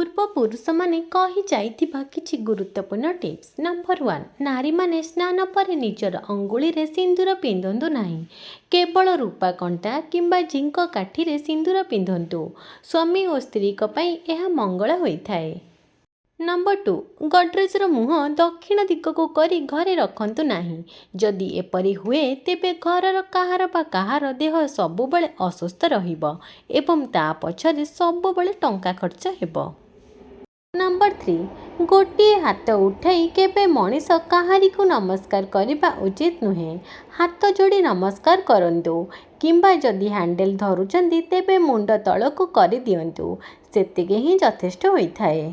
ପୂର୍ବପୁରୁଷମାନେ କହି ଯାଇଥିବା କିଛି ଗୁରୁତ୍ୱପୂର୍ଣ୍ଣ ଟିପ୍ସ। ନମ୍ବର 1, ନାରୀମାନେ ସ୍ନାନ ପରେ ନିଜର ଅଙ୍ଗୁଳିରେ ସିନ୍ଦୁର ପିନ୍ଧନ୍ତୁ ନାହିଁ। କେବଳ ରୂପା କଣ୍ଟା କିମ୍ବା ଝିଙ୍କ କାଠିରେ ସିନ୍ଦୁର ପିନ୍ଧନ୍ତୁ। ସ୍ୱାମୀ ଓ ସ୍ତ୍ରୀଙ୍କ ପାଇଁ ଏହା ମଙ୍ଗଳ ହୋଇଥାଏ। ନମ୍ବର 2, ଗଡ୍ରେଜର ମୁହଁ ଦକ୍ଷିଣ ଦିଗକୁ କରି ଘରେ ରଖନ୍ତୁ ନାହିଁ। ଯଦି ଏପରି ହୁଏ ତେବେ ଘରର କାହାର ଦେହ ସବୁବେଳେ ଅସୁସ୍ଥ ରହିବ ଏବଂ ତା ପଛରେ ସବୁବେଳେ ଟଙ୍କା ଖର୍ଚ୍ଚ ହେବ। ନମ୍ବର 3, ଗୋଟିଏ ହାତ ଉଠାଇ କେବେ ମଣିଷ କାହାରିକୁ ନମସ୍କାର କରିବା ଉଚିତ ନୁହେଁ। ହାତ ଯୋଡ଼ି ନମସ୍କାର କରନ୍ତୁ କିମ୍ବା ଯଦି ହ୍ୟାଣ୍ଡେଲ ଧରୁଛନ୍ତି ତେବେ ମୁଣ୍ଡ ତଳକୁ କରିଦିଅନ୍ତୁ। ସେତିକି ହିଁ ଯଥେଷ୍ଟ ହୋଇଥାଏ।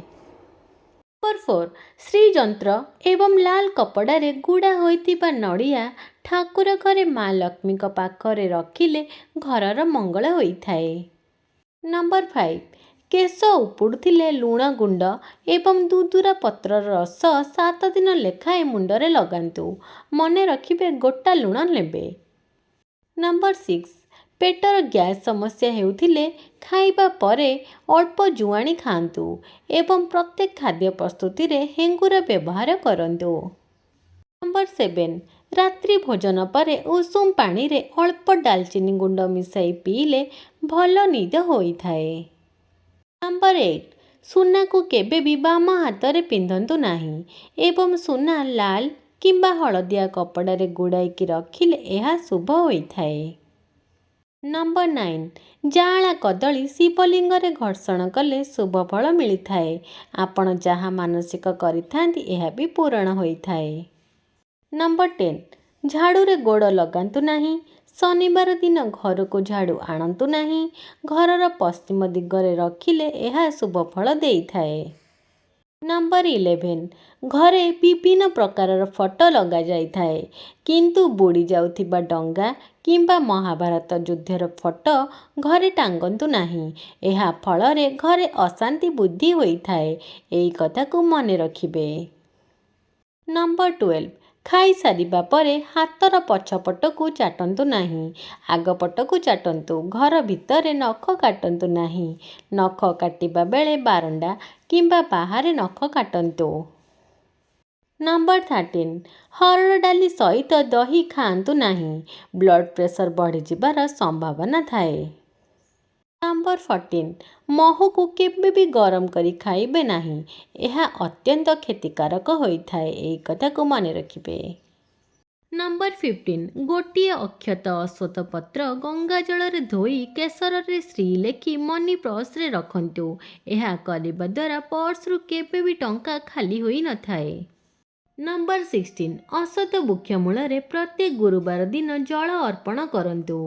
ନମ୍ବର 4, ଶ୍ରୀଯନ୍ତ୍ର ଏବଂ ଲାଲ କପଡ଼ାରେ ଗୁଡ଼ା ହୋଇଥିବା ନଡ଼ିଆ ଠାକୁର ଘରେ ମା ଲକ୍ଷ୍ମୀଙ୍କ ପାଖରେ ରଖିଲେ ଘରର ମଙ୍ଗଳ ହୋଇଥାଏ। ନମ୍ବର 5, କେଶ ଉପୁଡ଼ୁଥିଲେ ଲୁଣ ଗୁଣ୍ଡ ଏବଂ ଦୁଦୁରା ପତ୍ରର ରସ 7 ଦିନ ଲେଖାଏଁ ମୁଣ୍ଡରେ ଲଗାନ୍ତୁ। ମନେ ରଖିବେ ଗୋଟା ଲୁଣ ନେବେ। ନମ୍ବର 6, ପେଟର ଗ୍ୟାସ୍ ସମସ୍ୟା ହେଉଥିଲେ ଖାଇବା ପରେ ଅଳ୍ପ ଜୁଆଣି ଖାଆନ୍ତୁ ଏବଂ ପ୍ରତ୍ୟେକ ଖାଦ୍ୟ ପ୍ରସ୍ତୁତିରେ ହେଙ୍ଗୁର ବ୍ୟବହାର କରନ୍ତୁ। ନମ୍ବର 7, ରାତ୍ରି ଭୋଜନ ପରେ ଉଷୁମ ପାଣିରେ ଅଳ୍ପ ଡାଲଚିନି ଗୁଣ୍ଡ ମିଶାଇ ପିଇଲେ ଭଲ ନିଦ ହୋଇଥାଏ। ନମ୍ବର 8, ସୁନାକୁ କେବେ ବି ବାମ ହାତରେ ପିନ୍ଧନ୍ତୁ ନାହିଁ ଏବଂ ସୁନା ଲାଲ କିମ୍ବା ହଳଦିଆ କପଡ଼ାରେ ଗୁଡ଼ାଇକି ରଖିଲେ ଏହା ଶୁଭ ହୋଇଥାଏ। ନମ୍ବର 9, ଯାଆଁଳା କଦଳୀ ଶିବଲିଙ୍ଗରେ ଘର୍ଷଣ କଲେ ଶୁଭ ଫଳ ମିଳିଥାଏ। ଆପଣ ଯାହା ମାନସିକ କରିଥାନ୍ତି ଏହା ବି ପୂରଣ ହୋଇଥାଏ। ନମ୍ବର 10, ଝାଡ଼ୁରେ ଗୋଡ଼ ଲଗାନ୍ତୁ ନାହିଁ। ଶନିବାର ଦିନ ଘରକୁ ଝାଡ଼ୁ ଆଣନ୍ତୁ ନାହିଁ। ଘରର ପଶ୍ଚିମ ଦିଗରେ ରଖିଲେ ଏହା ଶୁଭ ଫଳ ଦେଇଥାଏ। ନମ୍ବର 11, ଘରେ ବିଭିନ୍ନ ପ୍ରକାରର ଫଟୋ ଲଗାଯାଇଥାଏ କିନ୍ତୁ ବୁଡ଼ି ଯାଉଥିବା ଡଙ୍ଗା କିମ୍ବା ମହାଭାରତ ଯୁଦ୍ଧର ଫଟୋ ଘରେ ଟାଙ୍ଗନ୍ତୁ ନାହିଁ। ଏହା ଫଳରେ ଘରେ ଅଶାନ୍ତି ବୃଦ୍ଧି ହୋଇଥାଏ। ଏହି କଥାକୁ ମନେ ରଖିବେ। ନମ୍ବର 12, ଖାଇସାରିବା ପରେ ହାତର ପଛପଟକୁ ଚାଟନ୍ତୁ ନାହିଁ। ଆଗପଟକୁ ଚାଟନ୍ତୁ। ଘର ଭିତରେ ନଖ କାଟନ୍ତୁ ନାହିଁ। ନଖ କାଟିବା ବେଳେ ବାରଣ୍ଡା କିମ୍ବା ବାହାରେ ନଖ କାଟନ୍ତୁ। ନମ୍ବର 13, ହରଡ଼ ଡାଲି ସହିତ ଦହି ଖାଆନ୍ତୁ ନାହିଁ। ବ୍ଲଡ଼ ପ୍ରେସର ବଢ଼ିଯିବାର ସମ୍ଭାବନା ଥାଏ। ନମ୍ବର 14, ମହୁକୁ କେବେ ବି ଗରମ କରି ଖାଇବେ ନାହିଁ। ଏହା ଅତ୍ୟନ୍ତ କ୍ଷତିକାରକ ହୋଇଥାଏ। ଏହି କଥାକୁ ମନେ ରଖିବେ। ନମ୍ବର 15, ଗୋଟିଏ ଅକ୍ଷତ ଅଶ୍ୱତ୍ଥ ପତ୍ର ଗଙ୍ଗା ଜଳରେ ଧୋଇ କେଶରରେ ଶ୍ରୀ ଲେଖି ମନି ପର୍ସରେ ରଖନ୍ତୁ। ଏହା କରିବା ଦ୍ୱାରା ପର୍ସରୁ କେବେ ବି ଟଙ୍କା ଖାଲି ହୋଇନଥାଏ। ନମ୍ବର 16, ଅଶ୍ୱତ୍ଥ ବୃକ୍ଷ ମୂଳରେ ପ୍ରତ୍ୟେକ ଗୁରୁବାର ଦିନ ଜଳ ଅର୍ପଣ କରନ୍ତୁ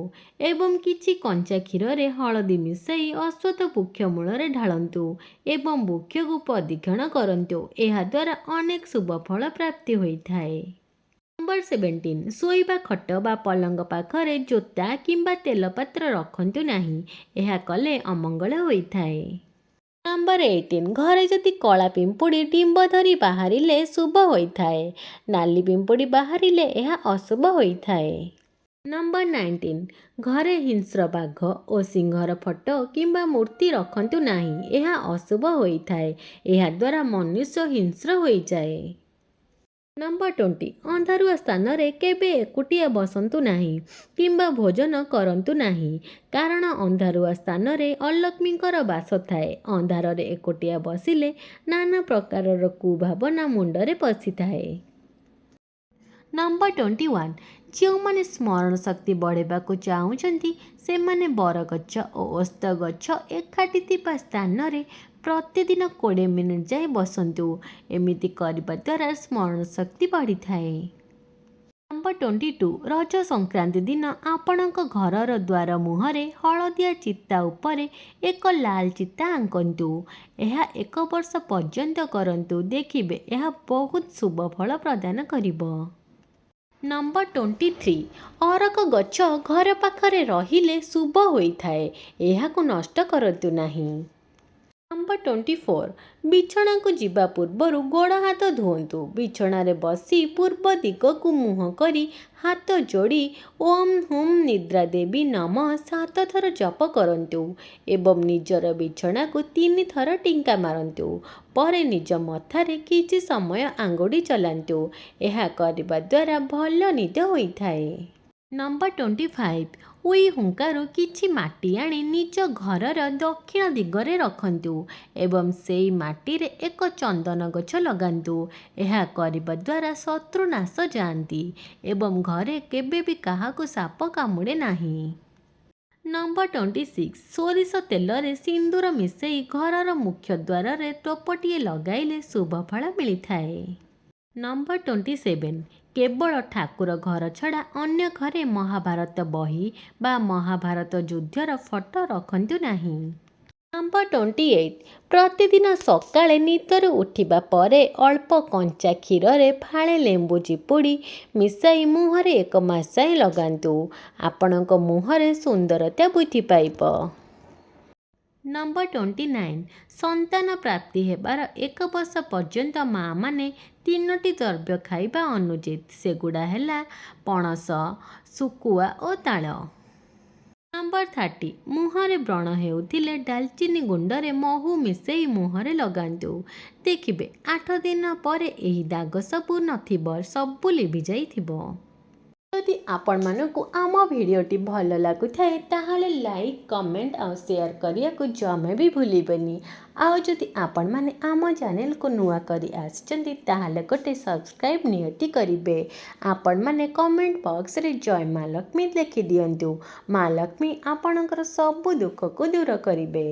ଏବଂ କିଛି କଞ୍ଚା କ୍ଷୀରରେ ହଳଦୀ ମିଶାଇ ଅଶ୍ୱତ୍ଥ ବୃକ୍ଷ ମୂଳରେ ଢାଳନ୍ତୁ ଏବଂ ବୃକ୍ଷକୁ ପ୍ରଦକ୍ଷିଣ କରନ୍ତୁ। ଏହାଦ୍ୱାରା ଅନେକ ଶୁଭ ଫଳ ପ୍ରାପ୍ତି ହୋଇଥାଏ। ନମ୍ବର 17, ଶୋଇବା ଖଟ ବା ପଲଙ୍କ ପାଖରେ ଜୋତା କିମ୍ବା ତେଲ ପାତ୍ର ରଖନ୍ତୁ ନାହିଁ। ଏହା କଲେ ଅମଙ୍ଗଳ ହୋଇଥାଏ। ନମ୍ବର 18, ଘରେ ଯଦି କଳା ପିମ୍ପୁଡ଼ି ଡିମ୍ବ ଧରି ବାହାରିଲେ ଶୁଭ ହୋଇଥାଏ। ନାଲି ପିମ୍ପୁଡ଼ି ବାହାରିଲେ ଏହା ଅଶୁଭ ହୋଇଥାଏ। ନମ୍ବର 19, ଘରେ ହିଂସ୍ର ବାଘ ଓ ସିଂହର ଫଟୋ କିମ୍ବା ମୂର୍ତ୍ତି ରଖନ୍ତୁ ନାହିଁ। ଏହା ଅଶୁଭ ହୋଇଥାଏ। ଏହାଦ୍ୱାରା ମନୁଷ୍ୟ ହିଂସ୍ର ହୋଇଯାଏ। ନମ୍ବର 20, ଅନ୍ଧାରୁଆ ସ୍ଥାନରେ କେବେ ଏକୁଟିଆ ବସନ୍ତୁ ନାହିଁ କିମ୍ବା ଭୋଜନ କରନ୍ତୁ ନାହିଁ କାରଣ ଅନ୍ଧାରୁଆ ସ୍ଥାନରେ ଅଲକ୍ଷ୍ମୀଙ୍କର ବାସ ଥାଏ। ଅନ୍ଧାରରେ ଏକୁଟିଆ ବସିଲେ ନାନା ପ୍ରକାରର କୁଭାବନା ମୁଣ୍ଡରେ ପଶିଥାଏ। ନମ୍ବର 21, ଯେଉଁମାନେ ସ୍ମରଣ ଶକ୍ତି ବଢ଼ାଇବାକୁ ଚାହୁଁଛନ୍ତି ସେମାନେ ବରଗଛ ଓ ଓସ୍ତ ଗଛ ଏକାଠି ଥିବା ସ୍ଥାନରେ ପ୍ରତିଦିନ 20 ମିନିଟ୍ ଯାଏଁ ବସନ୍ତୁ। ଏମିତି କରିବା ଦ୍ୱାରା ସ୍ମରଣ ଶକ୍ତି ବଢ଼ିଥାଏ। ନମ୍ବର 22, ରଜ ସଂକ୍ରାନ୍ତି ଦିନ ଆପଣଙ୍କ ଘରର ଦ୍ୱାର ମୁହଁରେ ହଳଦିଆ ଚିତା ଉପରେ ଏକ ଲାଲ ଚିତା ଆଙ୍କନ୍ତୁ। ଏହା 1 ବର୍ଷ ପର୍ଯ୍ୟନ୍ତ କରନ୍ତୁ। ଦେଖିବେ ଏହା ବହୁତ ଶୁଭ ଫଳ ପ୍ରଦାନ କରିବ। ନମ୍ବର 23, ଅରଖ ଗଛ ଘର ପାଖରେ ରହିଲେ ଶୁଭ ହୋଇଥାଏ। ଏହାକୁ ନଷ୍ଟ କରନ୍ତୁ ନାହିଁ। नंबर 24 बिछणा को जीवा पूर्वर गोड़ हाथ धुवंतु। बिछणारे बसी पूर्व दिग को मुह करी हाथ जोड़ी ओम हुम निद्रा देवी नम 7 थर जप करंतु एवं निजर बिछणा को 3 थर टिंका मारंतु। पर निज मथारे किछि समय आंगुड़ी चलांतु। यह करबा द्वारा भल निद होइथाए। नंबर 25 उई हुंकारु किछि माटी आनी निज घरर दक्षिण दिगरे रखंतु एवं सेई माटीरे एक चंदन गछ लगांतु। यह करबा द्वारा शत्रु नाश जाआंती एवं घरे केबे भी काहाकु साप कामुड़े नाही। नंबर 26 सोरिष तेलरे सिंदूर मिसेई घरर मुख्य द्वार टोपटिए लगाइले शुभ फल मिलिथाए। नंबर 27 केवल ठाकुर घर छड़ा अन्य घरे महाभारत बही बा महाभारत युद्धर फटो रखंतु नाही। नंबर 28 प्रतिदिन सकाळे निदरू उठिबा परे अल्प कंचा क्षीर फाळे लेंबू चिपुड़ी मिसाई मुहरे 1 मास जाए लगांतु। आपणक मुहरे सुंदरता वृद्धि पाइब। नंबर 29 संतान प्राप्ति हेबार 1 वर्ष पर्यंत माँ माने 3टी द्रव्य खाइबा अनुचित। सेगुड़ा हैला पणस सुकुआ और ताल। नंबर 30 मुहरे व्रण हेउथिले डालचीनी गुंडरे महू मिसेई मुहरे लगांतु। देखिबे 8 दिन परे एही दाग सबु नथिब सबु लिभि जाइथिबो। यदि आपण मानकु आम भिडियोटी भल लागुथाए ताहाले लाइक कमेंट और शेयर करिया को जमे भी भूलिबेनी। आउ जदि आपण माने आम चैनल को नुआ करी आछचंती ताहाले गोटे सब्सक्राइब नियति करिबे। आपण माने कमेंट बॉक्स रे जय माँ लक्ष्मी लिखि दियंतु। माँ लक्ष्मी आपणकर सब दुख को दूर करिबे।